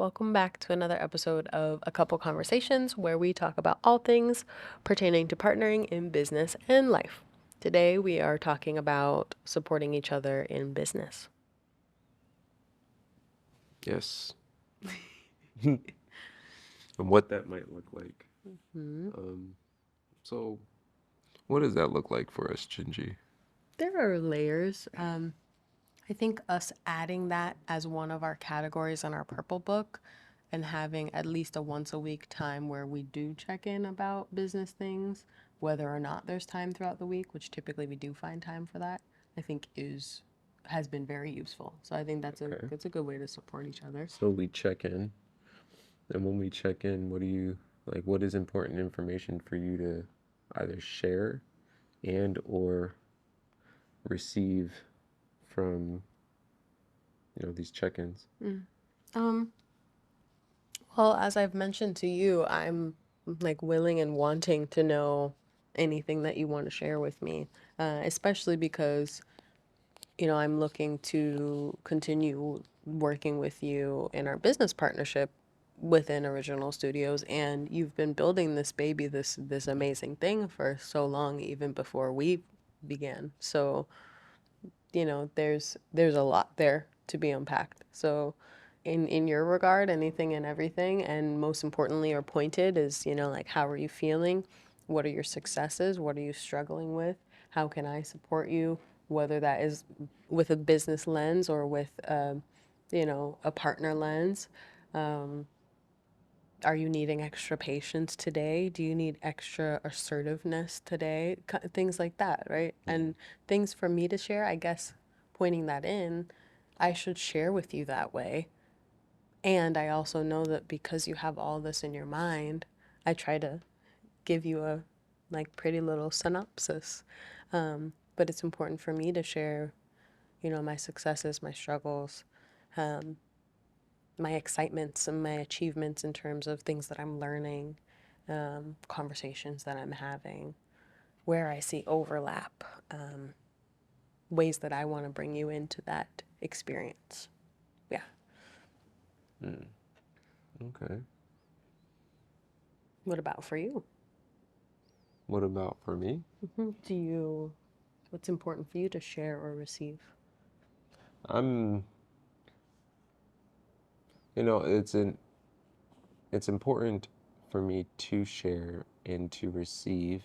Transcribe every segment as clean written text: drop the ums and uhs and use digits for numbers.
Welcome back to another episode of A Couple Conversations where we talk about all things pertaining to partnering in business and life. Today we are talking about supporting each other in business. Yes. And what that might look like. Hmm. Um, so what does that look like for us, Gingy? There are layers. I think us adding that as one of our categories on our purple book and having at least a once a week time where we do check in about business things, whether or not there's time throughout the week, which typically we do find time for that, I think is has been very useful. So I think Okay. that's a good way to support each other. So we check in, and when we check in, what do you like? What is important information for you to either share and or receive from, these check-ins? Mm. Um, well, as I've mentioned to you, I'm like willing and wanting to know anything that you want to share with me, especially because I'm looking to continue working with you in our business partnership within Original Studios, and you've been building this baby, this amazing thing for so long, even before we began. So, there's a lot there to be unpacked. So, in your regard, anything and everything, and most importantly, or pointed is, like how are you feeling? What are your successes? What are you struggling with? How can I support you? Whether that is with a business lens or with, a partner lens. Um, are you needing extra patience today? Do you need extra assertiveness today? Things like that, right? Mm. And things for me to share, I guess, pointing that in, I should share with you that way. And I also know that because you have all this in your mind, I try to give you a like pretty little synopsis. But it's important for me to share, my successes, my struggles, um, my excitements and my achievements in terms of things that I'm learning, conversations that I'm having, where I see overlap, ways that I want to bring you into that experience. Yeah. Mm. Okay. What about for you? What about for me? What's important for you to share or receive? I'm, it's important for me to share and to receive.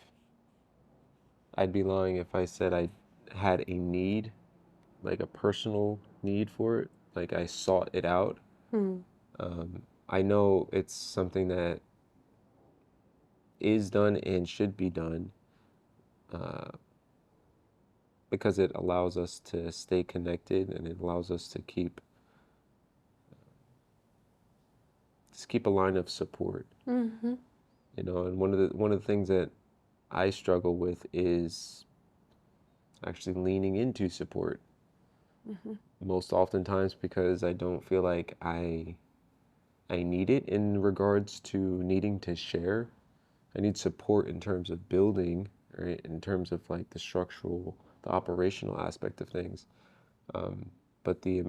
I'd be lying if I said I had a need, like a personal need for it, like I sought it out. Hmm. I know it's something that is done and should be done uh, because it allows us to stay connected and it allows us to keep a line of support. Mm-hmm. And one of the things that I struggle with is actually leaning into support Mm-hmm. most oftentimes because I don't feel like I need it in regards to needing to share. I need support in terms of building, right? In terms of like the operational aspect of things. But the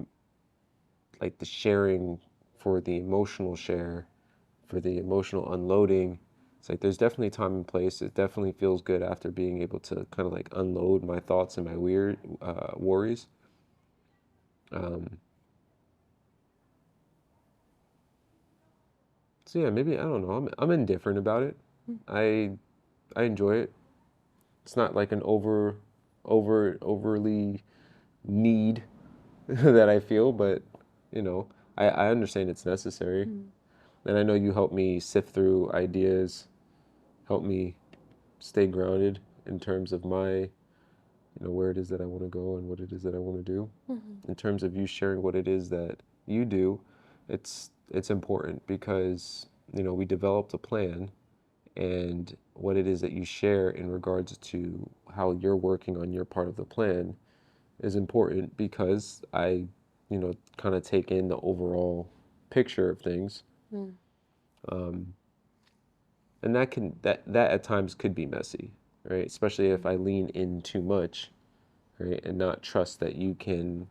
sharing for the emotional share, for the emotional unloading, it's like there's definitely time and place. It definitely feels good after being able to kind of like unload my thoughts and my weird worries. Um, so yeah, maybe I don't know. I'm indifferent about it. I I enjoy it. It's not like an overly need that I feel, but I understand it's necessary. Mm-hmm. And I know you help me sift through ideas, help me stay grounded in terms of where it is that I want to go and what it is that I want to do. In terms of you sharing what it is that you do, it's important because, we developed a plan and what it is that you share in regards to how you're working on your part of the plan is important because I, kind of take in the overall picture of things. Mm-hmm. Um, and that at times could be messy, right? Especially if I lean in too much, right? And not trust that you can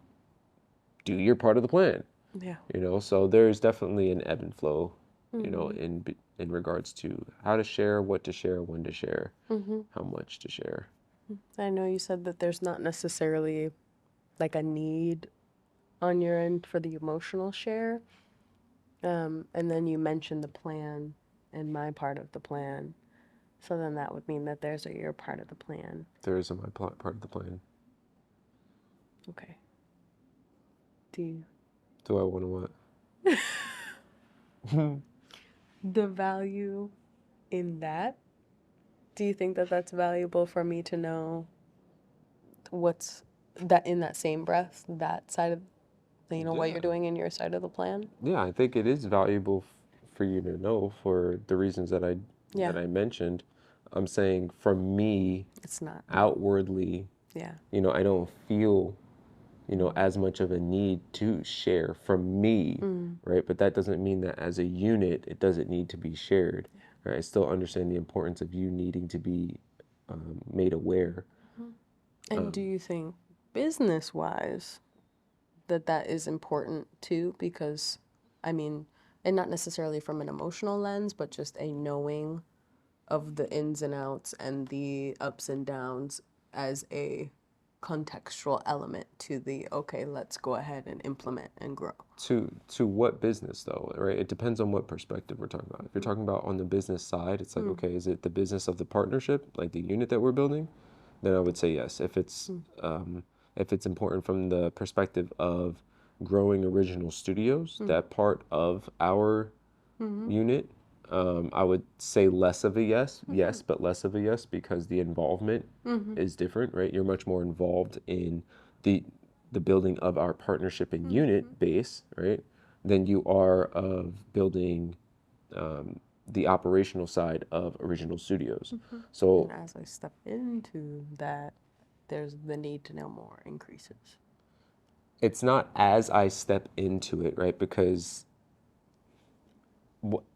do your part of the plan. Yeah. So there's definitely an ebb and flow, Mm-hmm. in regards to how to share, what to share, when to share, Mm-hmm. how much to share. I know you said that there's not necessarily like a need on your end for the emotional share. And then you mentioned the plan and my part of the plan. So then that would mean that there's a your part of the plan. There is my part of the plan. Okay. Do you, Do I want to what? the value in that? Do you think that that's valuable for me to know what's that in that same breath, that side of, what Yeah. you're doing in your side of the plan? Yeah, I think it is valuable for you to know for the reasons that I Yeah, mentioned. I'm saying from me it's not. outwardly, Yeah. I don't feel, as much of a need to share from me, Mm. right? But that doesn't mean that as a unit, it doesn't need to be shared, right? I still understand the importance of you needing to be made aware. And do you think business wise that that is important too? Because, I mean, and not necessarily from an emotional lens, but just a knowing of the ins and outs and the ups and downs as a contextual element to the okay, let's go ahead and implement and grow. To what business though, right? It depends on what perspective we're talking about. If you're talking about on the business side, it's like, okay, is it the business of the partnership, like the unit that we're building? Then I would say yes. If it's important from the perspective of growing original studios, that part of our unit, I would say less of a yes. Yes, but less of a yes because the involvement is different, right? You're much more involved in the the building of our partnership and unit base, right? Than you are of building the operational side of original studios. And So as I step into that, there's the need to know more increases. it's not as I step into it, right? Because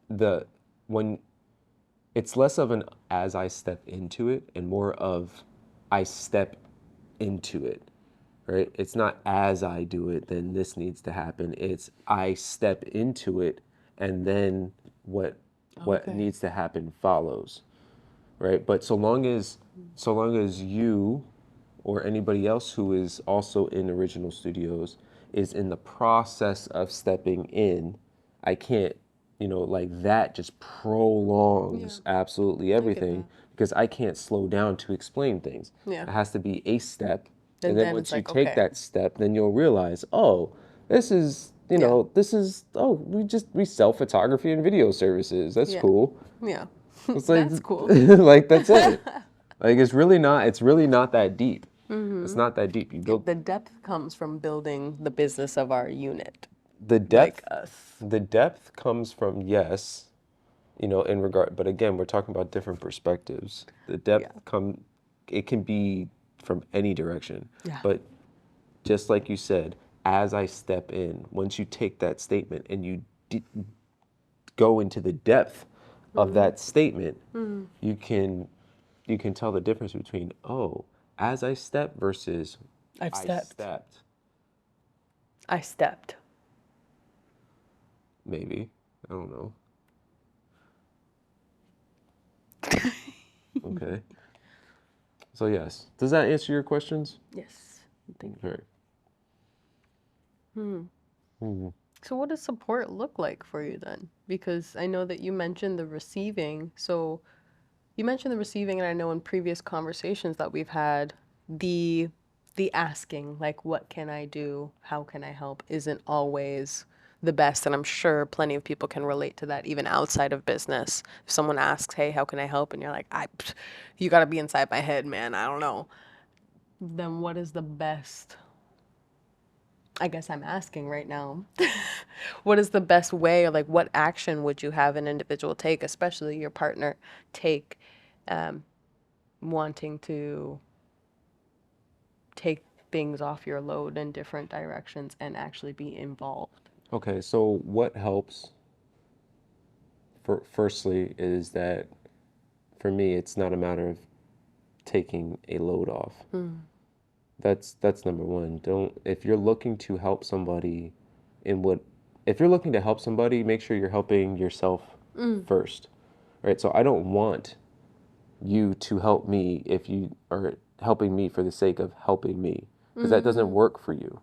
the when it's less of an as I step into it and more of I step into it, right? It's not as I do it, then this needs to happen. It's I step into it and then what Okay. needs to happen follows, right? But so long as you or anybody else who is also in original studios is in the process of stepping in, I can't, like that just Yeah, prolongs absolutely I get everything that. because I can't slow down to explain things. Yeah. It has to be a step. And And then then it's once you like, take okay. that step, then you'll realize, oh, this is, Yeah. oh, we sell photography and video services. That's Yeah. cool. Yeah. It's like, That's cool. like that's it. Like it's really not that deep. It's not that deep. You build The depth comes from building the business of our unit, the like depth. us. The depth comes from yes, in regard. But again, we're talking about different perspectives. The Yeah. depth come. It can be from any direction. Yeah. But just like you said, as I step in, once you take that statement and you go into the depth of that statement, you can tell the difference between, oh, as I step versus I've I stepped. stepped. I stepped. Maybe. I don't know. Okay. So yes. Does that answer your questions? Yes. Thank you. Okay. Mhm. So what does support look like for you then? Because I know that you mentioned the receiving. So you mentioned the receiving, and I know in previous conversations that we've had, the the asking, like what can I do? How can I help? Isn't always the best, and I'm sure plenty of people can relate to that even outside of business. If someone asks, "Hey, how can I help?" and you're like, you got to be inside my head, man. I don't know." Then what is the best, I guess I'm asking right now, what is the best way, or like what action would you have an individual take, especially your partner, take, um, wanting to take things off your load in different directions and actually be involved? Okay, so what helps firstly is that for me it's not a matter of taking a load off. That's number one. Don't If you're looking to help somebody in what, if you're looking to help somebody, make sure you're helping yourself first, right? So I don't want you to help me if you are helping me for the sake of helping me, because that doesn't work for you.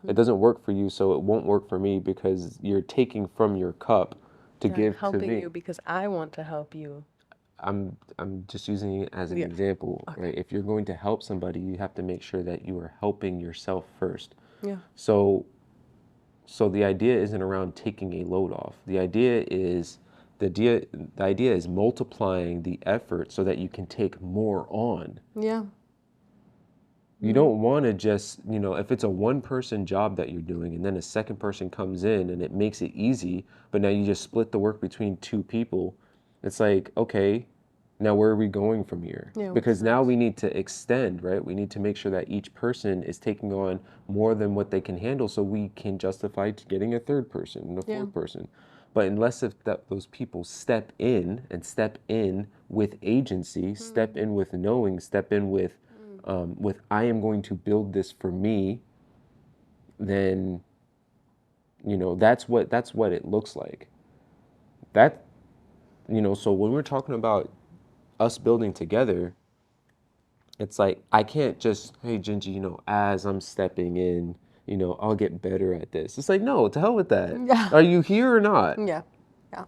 It doesn't work for you, so it won't work for me because you're taking from your cup to I'm give to helping me. you because I want to help you. I'm just using it as an Yeah. example, Okay. right? If you're going to help somebody, you have to make sure that you are helping yourself first. Yeah. So the idea isn't around taking a load off. The idea is multiplying the effort so that you can take more on. Yeah. You don't want to just, if it's a one person job that you're doing and then a second person comes in and it makes it easy, but now you just split the work between two people, it's like, okay, now where are we going from here? Yeah, Because what's now we need to extend, right? We need to make sure that each person is taking on more than what they can handle so we can justify to getting a third person and a Yeah. fourth person. But unless if those people step in with agency, step in with knowing, step in with I am going to build this for me, then that's what it looks like. That so when we're talking about us building together, it's like I can't just, hey Gingy, as I'm stepping in, I'll get better at this. It's like, no, to hell with that. Yeah. Are you here or not? Yeah. Yeah.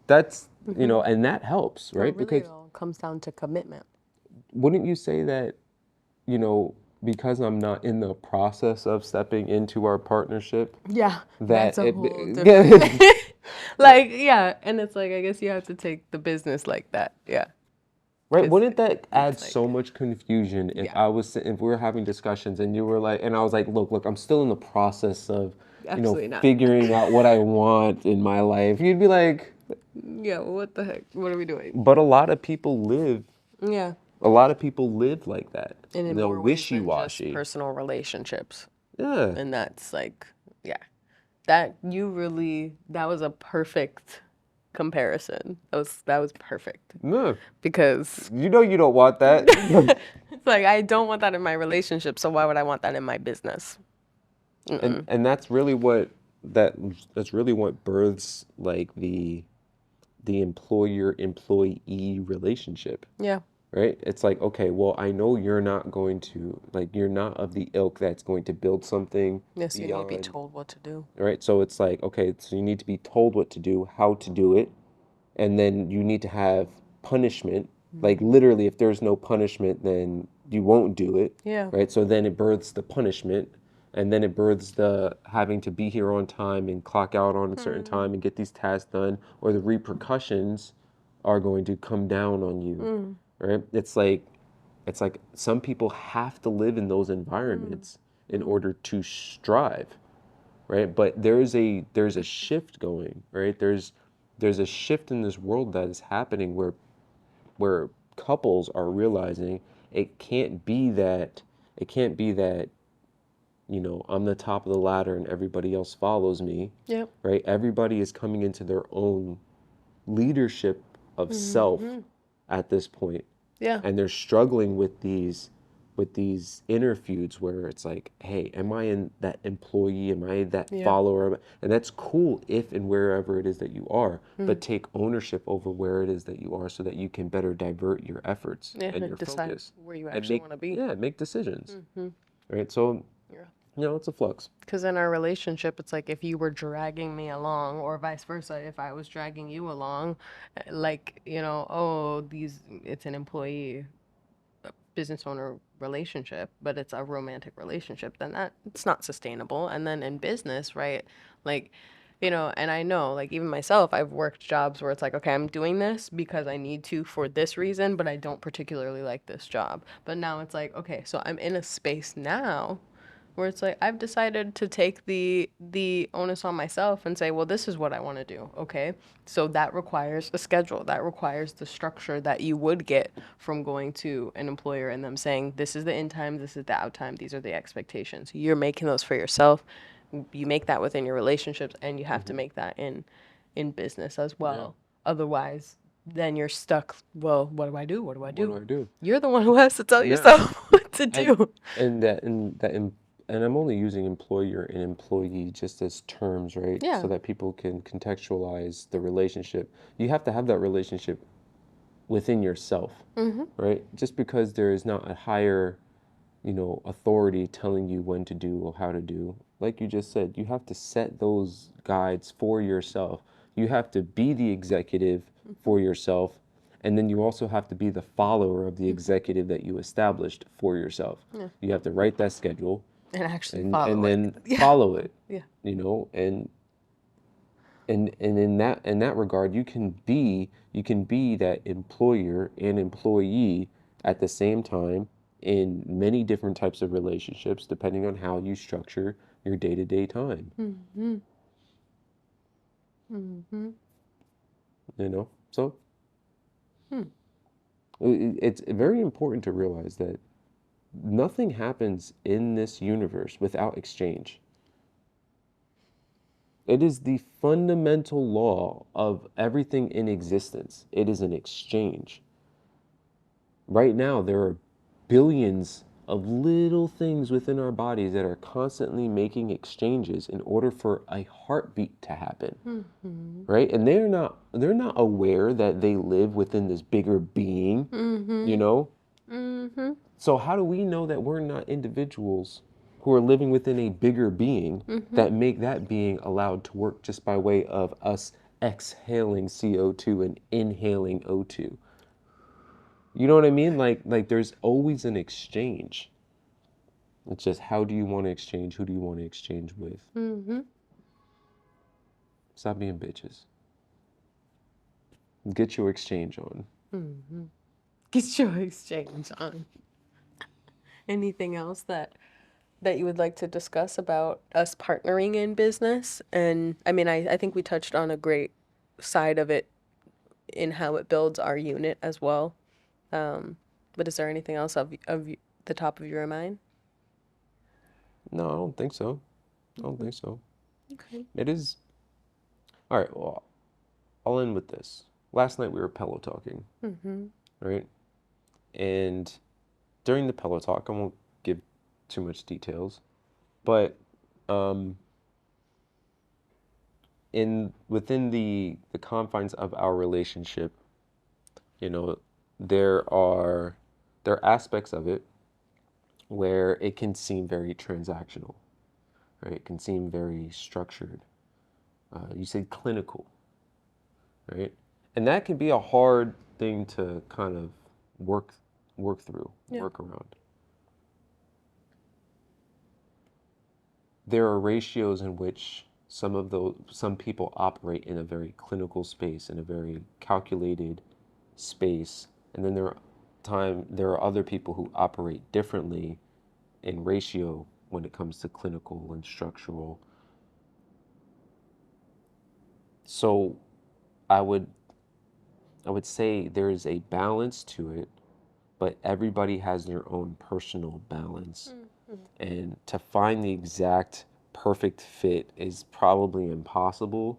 That's and that helps, So right? really, Because it all comes down to commitment. wouldn't you say that, because I'm not in the process of stepping into our partnership, Yeah, that that's a it, whole yeah, different thing. Like, yeah, and it's like I guess you have to take the business like that. Yeah, right? 'cause Wouldn't that add it's so like, much confusion if yeah, if we were having discussions and you were like, and I was like, look, I'm still in the process of, absolutely not. figuring out what I want in my life. You'd be like, Yeah, what the heck? What are we doing? but Yeah, a lot of people live like that. and in They're more ways than just wishy-washy. personal relationships, Yeah. and that's like, yeah, that was a perfect comparison. That was perfect No, because you don't want that. it's like I don't want that in my relationship, so why would I want that in my business? And that's really that's really what births like the employer employee relationship, Yeah, right? It's like, okay, well, I know you're not going to, like, you're not of the ilk that's going to build something yes, you need to be beyond, told what to do. right? So it's like, okay, so you need to be told what to do, how to do it, and then you need to have punishment. Like, literally, if there's no punishment, then you won't do it, Yeah. right? So then it births the punishment, and then it births the having to be here on time and clock out on a certain time and get these tasks done, or the repercussions are going to come down on you, right? It's like some people have to live in those environments in order to strive, right? But there's a shift going, right? There's a shift in this world that is happening where couples are realizing it can't be that I'm the top of the ladder and everybody else follows me, Yep. right? Everybody is coming into their own leadership of self at this point, Yeah. and they're struggling with these inner feuds where it's like, hey, am I in that employee? Am I that Yeah. follower? And that's cool if and wherever it is that you are, but take ownership over where it is that you are so that you can better divert your efforts Yeah, and and your decide focus where you and actually want to be. make decisions. Right? So, Yeah. it's a flux. Because in our relationship, it's like if you were dragging me along, or vice versa, if I was dragging you along, like, it's an employee business owner relationship, but it's a romantic relationship, then that it's not sustainable. And then in business, right? Like, and I know, like, even myself, I've worked jobs where it's like, okay, I'm doing this because I need to for this reason, but I don't particularly like this job. But now it's like, okay, so I'm in a space now where it's like I've decided to take the onus on myself and say, well, this is what I want to do. Okay, so that requires a schedule. That requires the structure that you would get from going to an employer and them saying, this is the in time, this is the out time, these are the expectations. You're making those for yourself. You make that within your relationships, and you have to make that in business as well. Otherwise, then you're stuck. Well, what do I do? What do I What do do? I do? You're the one who has to tell Yeah. yourself what to And do. and and I'm only using employer and employee just as terms, right? Yeah. So that people can contextualize the relationship. You have to have that relationship within yourself, right? Just because there is not a higher, authority telling you when to do or how to do. Like you just said, you have to set those guides for yourself. You have to be the executive for yourself, and then you also have to be the follower of the executive that you established for yourself. Yeah. You have to write that schedule And actually and follow it. then Yeah. follow it, Yeah. and in that regard, you can be that employer and employee at the same time in many different types of relationships, depending on how you structure your day-to-day time. Mm-hmm. Mm-hmm. So Hmm. it's very important to realize that nothing happens in this universe without exchange. It is the fundamental law of everything in existence. It is an exchange. Right now, there are billions of little things within our bodies that are constantly making exchanges in order for a heartbeat to happen. Mm-hmm. Right? And they're not aware that they live within this bigger being, Mm-hmm. you know? Mm-hmm. So how do we know that we're not individuals who are living within a bigger being that make that being allowed to work just by way of us exhaling CO2 and inhaling O2? You know what I mean? Like there's always an exchange. It's just how do you want to exchange? Who do you want to exchange with? Mm-hmm. Stop being bitches. Get your exchange on. Mm-hmm. Get your exchange on. Anything else that you would like to discuss about us partnering in business? And I mean, I think we touched on a great side of it in how it builds our unit as well. But is there anything else of the top of your mind? No, I don't think so. I don't think so. Okay. It is. All right, well, I'll end with this. Last night we were pillow talking, Mm-hmm. right? And during the pillow talk, I won't give too much details, but um, in within the confines of our relationship, you know, there are there are aspects of it where it can seem very transactional, right? It can seem very structured. You said clinical, right? And that can be a hard thing to kind of work work through, Yeah. work around. There are ratios in which some people operate in a very clinical space, in a very calculated space, and then there are other people who operate differently in ratio when it comes to clinical and structural. So I would I would say there is a balance to it, but everybody has their own personal balance. And to find the exact perfect fit is probably impossible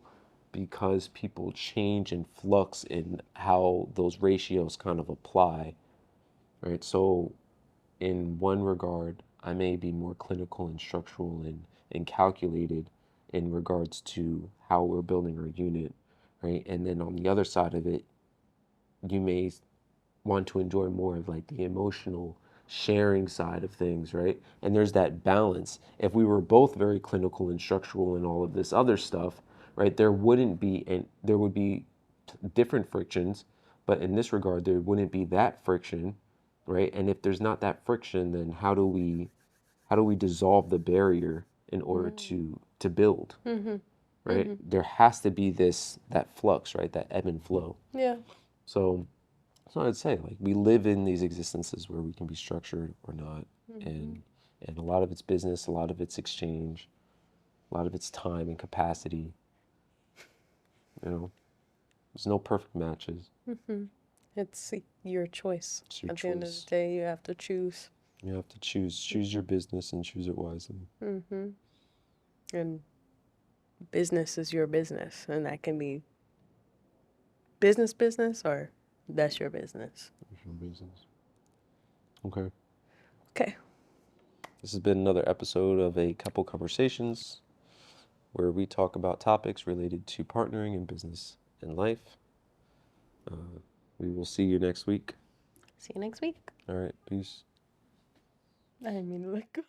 because people change and flux in how those ratios kind of apply, right? So in one regard, I may be more clinical and structural and calculated in regards to how we're building our unit, right? And then on the other side of it, you may want to enjoy more of like the emotional sharing side of things, right? And there's that balance. If we were both very clinical and structural and all of this other stuff, right, there would be different frictions, but in this regard, there wouldn't be that friction, right? And if there's not that friction, then how do we dissolve the barrier in order to build, Mm-hmm. right? Mm-hmm. There has to be that flux, right? That ebb and flow. Yeah. So I'd say like we live in these existences where we can be structured or not, Mm-hmm. and a lot of it's business, a lot of it's exchange, a lot of it's time and capacity. You know, there's no perfect matches. Mm-hmm. It's your choice. It's your At the end of the choice. day, you have to choose. You have to choose your business and choose it wisely. Mm-hmm. And business is your business, and that can be business, or that's your business. It's your business. Okay. Okay. This has been another episode of A Couple Conversations, where we talk about topics related to partnering in business and life. We will see you next week. See you next week. All right, peace. I didn't mean to let go.